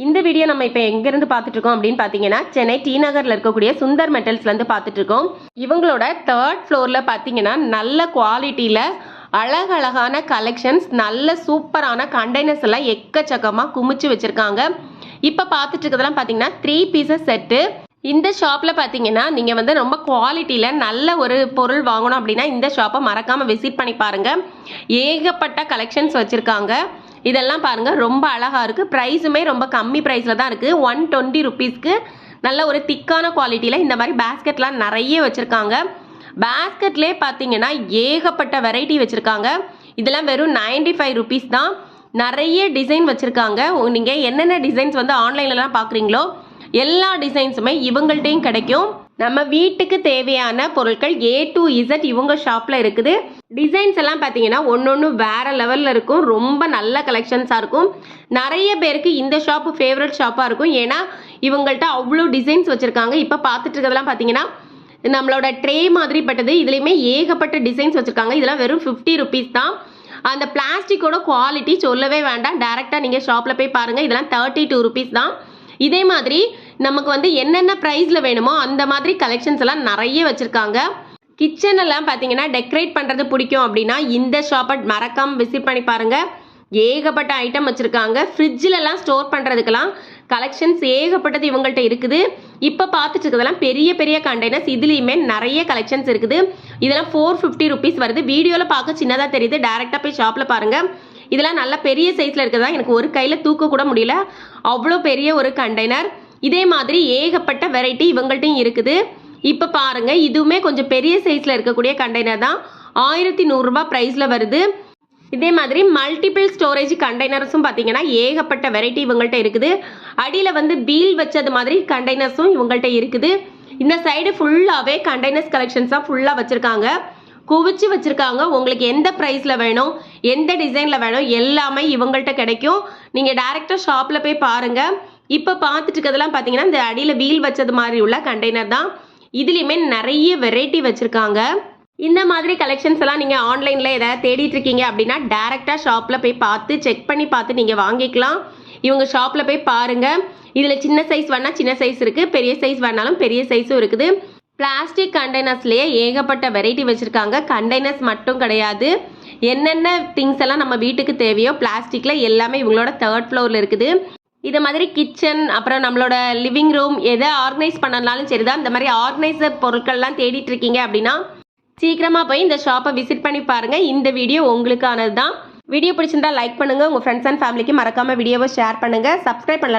இந்த வீடியோ நம்ம இப்போ எங்கேருந்து பார்த்துட்டு இருக்கோம் அப்படின்னு பார்த்தீங்கன்னா சென்னை டி நகரில் இருக்கக்கூடிய சுந்தர் மெட்டல்ஸ்லேருந்து பார்த்துட்டு இருக்கோம். இவங்களோட 3rd ஃப்ளோரில் பார்த்தீங்கன்னா நல்ல குவாலிட்டியில் அழகழகான கலெக்ஷன்ஸ், நல்ல சூப்பரான கண்டெய்னர்ஸ் எல்லாம் எக்கச்சக்கமாக குமிச்சு வச்சுருக்காங்க. இப்போ பார்த்துட்டு இருக்கிறதெல்லாம் பார்த்தீங்கன்னா 3 பீசஸ் செட்டு. இந்த ஷாப்பில் பார்த்தீங்கன்னா நீங்கள் வந்து ரொம்ப குவாலிட்டியில் நல்ல ஒரு பொருள் வாங்கணும் அப்படின்னா இந்த ஷாப்பை மறக்காமல் விசிட் பண்ணி பாருங்கள். ஏகப்பட்ட கலெக்ஷன்ஸ் வச்சுருக்காங்க. இதெல்லாம் பாருங்கள், ரொம்ப அழகாக இருக்குது. ப்ரைஸுமே ரொம்ப கம்மி ப்ரைஸில் தான் இருக்குது. 120 ருபீஸ்க்கு நல்ல ஒரு திக்கான குவாலிட்டியில் இந்த மாதிரி பேஸ்கெட்லாம் நிறைய வச்சுருக்காங்க. பேஸ்கெட்லேயே பார்த்தீங்கன்னா ஏகப்பட்ட வெரைட்டி வச்சுருக்காங்க. இதெல்லாம் வெறும் 95 ருபீஸ் தான். நிறைய டிசைன் வச்சுருக்காங்க. நீங்கள் என்னென்ன டிசைன்ஸ் வந்து ஆன்லைன்லலாம் பார்க்குறீங்களோ எல்லா டிசைன்ஸுமே இவங்கள்ட்டையும் கிடைக்கும். நம்ம வீட்டுக்கு தேவையான பொருட்கள் A to Z இவங்க ஷாப்பில் இருக்குது. டிசைன்ஸ் எல்லாம் பார்த்தீங்கன்னா ஒன்று வேற லெவலில் இருக்கும். ரொம்ப நல்ல கலெக்ஷன்ஸாக இருக்கும். நிறைய பேருக்கு இந்த ஷாப்பு ஃபேவரட் ஷாப்பாக இருக்கும். ஏன்னா இவங்கள்ட்ட அவ்வளோ டிசைன்ஸ் வச்சுருக்காங்க. இப்போ பார்த்துட்டு இருக்கிறதெல்லாம் பார்த்தீங்கன்னா நம்மளோட ட்ரே மாதிரி பட்டது. இதுலேயுமே ஏகப்பட்ட டிசைன்ஸ் வச்சுருக்காங்க. இதெல்லாம் வெறும் 50 ருபீஸ் தான். அந்த பிளாஸ்டிக்கோட குவாலிட்டி சொல்லவே வேண்டாம். டேரெக்டாக நீங்கள் ஷாப்பில் போய் பாருங்கள். இதெல்லாம் 32 ருபீஸ் தான். இதே மாதிரி நமக்கு வந்து என்னென்ன ப்ரைஸில் வேணுமோ அந்த மாதிரி கலெக்ஷன்ஸ் எல்லாம் நிறைய வச்சுருக்காங்க. கிச்சன் எல்லாம் பார்த்தீங்கன்னா டெக்கரேட் பண்ணுறது பிடிக்கும் அப்படின்னா இந்த ஷாப்பை மறக்காமல் விசிட் பண்ணி பாருங்கள். ஏகப்பட்ட ஐட்டம் வச்சுருக்காங்க. ஃப்ரிட்ஜிலலாம் ஸ்டோர் பண்ணுறதுக்கெல்லாம் கலெக்ஷன்ஸ் ஏகப்பட்டது இவங்கள்ட்ட இருக்குது. இப்போ பார்த்துட்டு இருக்கிறதெல்லாம் பெரிய பெரிய கண்டெய்னர்ஸ். இதுலேயுமே நிறைய கலெக்ஷன்ஸ் இருக்குது. இதெல்லாம் 450 ருபீஸ் வருது. வீடியோவில் பார்க்க சின்னதாக தெரியுது. டேரெக்டாக போய் ஷாப்பில் பாருங்கள். இதெல்லாம் நல்ல பெரிய சைஸில் இருக்கிறதா, எனக்கு ஒரு கையில் தூக்க கூட முடியல, அவ்வளோ பெரிய ஒரு கண்டெய்னர். இதே மாதிரி ஏகப்பட்ட வெரைட்டி இவங்கள்ட்டையும் இருக்குது. இப்போ பாருங்கள், இதுவுமே கொஞ்சம் பெரிய சைஸில் இருக்கக்கூடிய கண்டெய்னர் தான். 1100 ரூபாய் ப்ரைஸில் வருது. இதே மாதிரி மல்டிபிள் ஸ்டோரேஜ் கண்டெய்னர்ஸும் பார்த்தீங்கன்னா ஏகப்பட்ட வெரைட்டி இவங்கள்ட்ட இருக்குது. அடியில் வந்து பீல் வச்சது மாதிரி கண்டெய்னர்ஸும் இவங்கள்ட்ட இருக்குது. இந்த சைடு ஃபுல்லாகவே கண்டெய்னர்ஸ் கலெக்ஷன்ஸாக ஃபுல்லாக வச்சுருக்காங்க. குவிச்சு வச்சுருக்காங்க. உங்களுக்கு எந்த ப்ரைஸில் வேணும், எந்த டிசைனில் வேணும் எல்லாமே இவங்கள்ட்ட கிடைக்கும். நீங்கள் டேரெக்டாக ஷாப்பில் போய் பாருங்கள். இப்போ பார்த்துட்டு இருக்கிறதெல்லாம் பார்த்தீங்கன்னா இந்த அடியில் வீல் வச்சது மாதிரி உள்ள கண்டெய்னர் தான். இதுலேயுமே நிறைய வெரைட்டி வச்சுருக்காங்க. இந்த மாதிரி கலெக்ஷன்ஸ் எல்லாம் நீங்கள் ஆன்லைனில் எதாவது தேடிட்டு இருக்கீங்க அப்படின்னா டேரெக்டாக ஷாப்பில் போய் பார்த்து செக் பண்ணி பார்த்து நீங்கள் வாங்கிக்கலாம். இவங்க ஷாப்பில் போய் பாருங்கள். இதில் சின்ன சைஸ் வேணால் சின்ன சைஸ் இருக்குது, பெரிய சைஸ் வேணாலும் பெரிய சைஸும் இருக்குது. பிளாஸ்டிக் கண்டெய்னர்ஸ்லேயே ஏகப்பட்ட வெரைட்டி வச்சுருக்காங்க. கண்டெய்னர்ஸ் மட்டும் கிடையாது, என்னென்ன திங்ஸ் எல்லாம் நம்ம வீட்டுக்கு தேவையோ பிளாஸ்டிக்கில் எல்லாமே இவங்களோட 3rd ஃப்ளோரில் இருக்குது. இது மாதிரி கிச்சன், அப்புறம் நம்மளோட லிவிங் ரூம் எதை ஆர்கனைஸ் பண்ணனாலும் சரிதான். இந்த மாதிரி ஆர்கனைசர் பொருட்கள்லாம் தேடிட்டு இருக்கீங்க அப்படின்னா சீக்கிரமாக போய் இந்த ஷாப்பை விசிட் பண்ணி பாருங்கள். இந்த வீடியோ உங்களுக்கானது தான். வீடியோ பிடிச்சிருந்தா லைக் பண்ணுங்கள். உங்கள் ஃப்ரெண்ட்ஸ் அண்ட் ஃபேமிலிக்கு மறக்காமல் வீடியோவை ஷேர் பண்ணுங்கள். சப்ஸ்கிரைப் பண்ணலாம்.